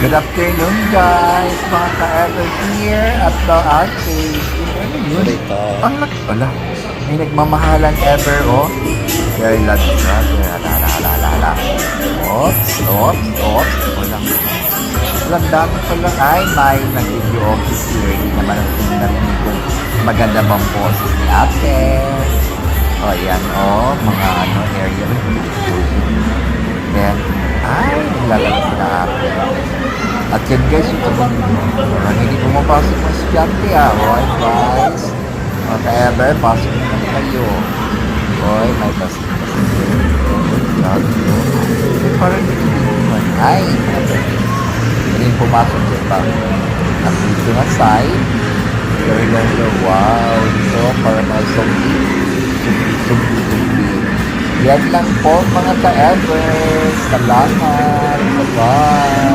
Good afternoon guys, mga ka-ever here at the arcade. Ano yun? Ang laki pala. May nagmamahalan ever, oh. Very love truck. La. Oops. Walang. Walang dami pala. Ay, may nag-video office here. Hindi naman ang narinig kong maganda bang boses ni ate. Oh, yan, oh. Mga area. Then, ay, naglalabas na ate. At yan guys, ito hindi pumapasok ng estudyante Alright guys. Whatever, pasok na kami kayo. Hoy, may pasok. Parang hindi naman. Ay, hindi rin pumasok sa iba. At dito na side. Very long. Wow, ito para mga zombie. Yan lang po mga ka-ever. Salamat. Bye-bye.